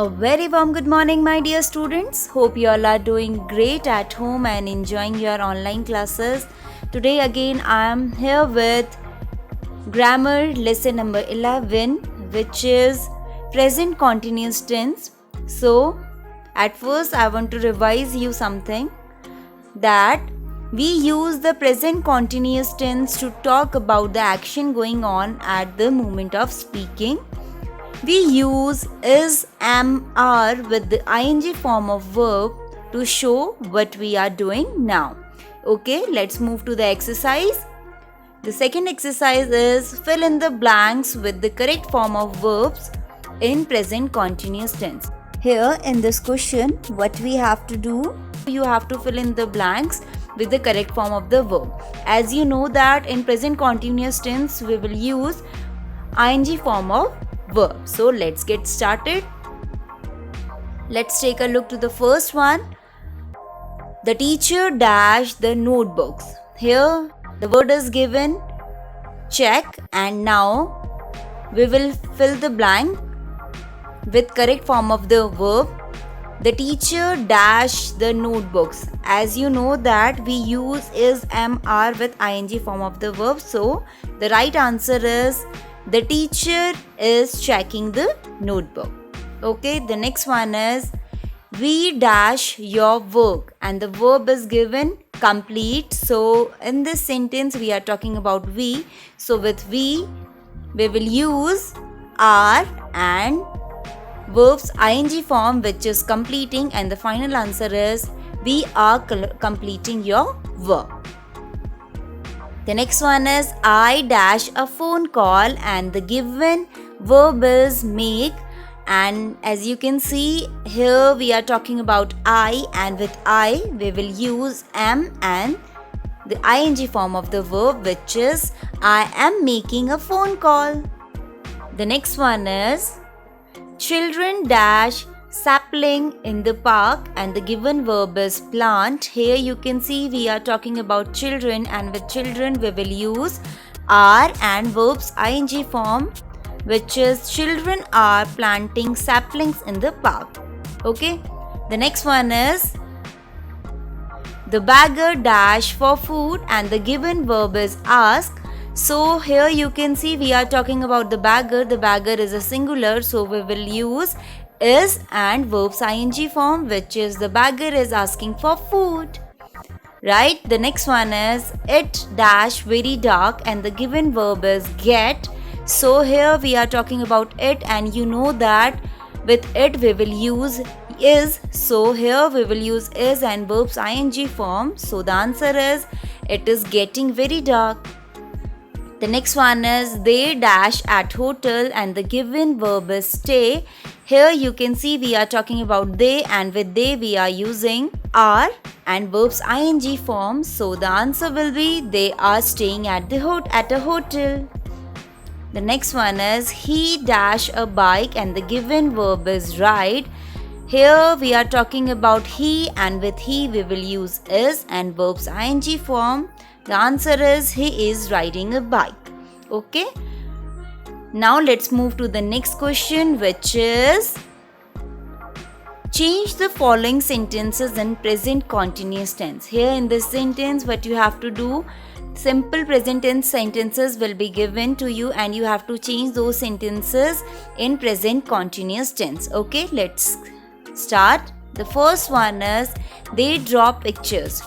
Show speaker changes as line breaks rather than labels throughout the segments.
A very warm good morning, my dear students. Hope you all are doing great at home and enjoying your online classes. Today, again, I am here with grammar lesson number 11, which is present continuous tense. So, at first, I want to revise you something that we use the present continuous tense to talk about the action going on at the moment of speaking. We use is, am, are with the ing form of verb to show what we are doing now. Okay, let's move to the exercise. The second exercise is fill in the blanks with the correct form of verbs in present continuous tense. Here in this question, what we have to do, you have to fill in the blanks with the correct form of the verb. As you know that in present continuous tense, we will use ing form of verb. So let's get started. Let's take a look to the first one. The teacher dashed the notebooks. Here the word is given check, and now we will fill the blank with correct form of the verb. The teacher dashed the notebooks. As you know that we use is, am, are with ing form of the verb. So the right answer is the teacher is checking the notebook. Okay, the next one is we dash your work, and the verb is given complete. So in this sentence we are talking about we. So with we will use are and verbs ing form, which is completing, and the final answer is we are completing your work. The next one is I dash a phone call, and the given verb is make, and as you can see here we are talking about I, and with I we will use am and the ing form of the verb, which is I am making a phone call. The next one is children dash sapling in the park, and the given verb is plant. Here you can see we are talking about children, and with children we will use are and verbs ing form, which is children are planting saplings in the park. Okay, the next one is the beggar dash for food, and the given verb is ask. So here you can see we are talking about the beggar. The beggar is a singular, so we will use is and verbs ing form, which is the beggar is asking for food. Right? The next one is it dash very dark, and the given verb is get. So here we are talking about it, and you know that with it we will use is. So here we will use is and verbs ing form. So the answer is it is getting very dark. The next one is they dash at hotel, and the given verb is stay. Here you can see we are talking about they, and with they we are using are and verbs ing form. So the answer will be they are staying at a hotel. The next one is he dash a bike, and the given verb is ride. Here we are talking about he, and with he we will use is and verbs ing form. The answer is he is riding a bike. Okay. Now let's move to the next question, which is change the following sentences in present continuous tense. Here in this sentence what you have to do, simple present tense sentences will be given to you, and you have to change those sentences in present continuous tense. Okay, let's start. The first one is they draw pictures.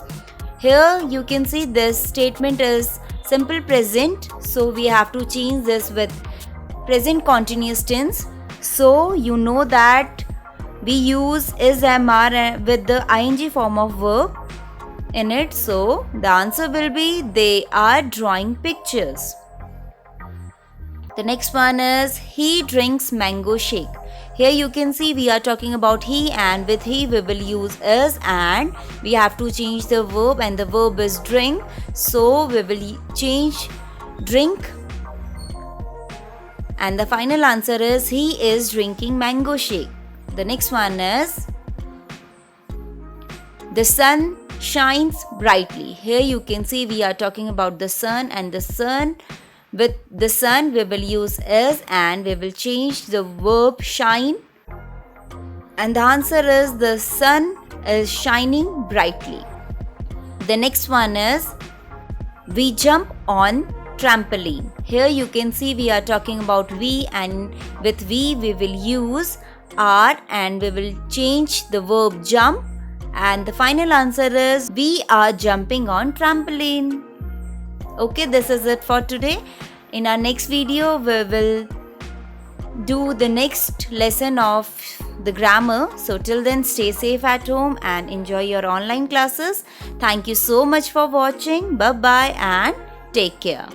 Here you can see this statement is simple present, so we have to change this with present continuous tense. So you know that we use is, am, are with the ing form of verb in it. So the answer will be they are drawing pictures. The next one is he drinks mango shake. Here you can see we are talking about he, and with he we will use is, and we have to change the verb, and the verb is drink. So we will change drink, and the final answer is he is drinking mango shake. The next one is the sun shines brightly. Here you can see we are talking about the sun, and the sun With the sun, we will use is and we will change the verb shine And the answer is the sun is shining brightly. The next one is we jump on trampoline. Here you can see we are talking about we, and with we will use are and we will change the verb jump, and the final answer is we are jumping on trampoline. Okay, this is it for today. In our next video we will do the next lesson of the grammar. So till then, stay safe at home and enjoy your online classes. Thank you so much for watching. Bye bye and take care.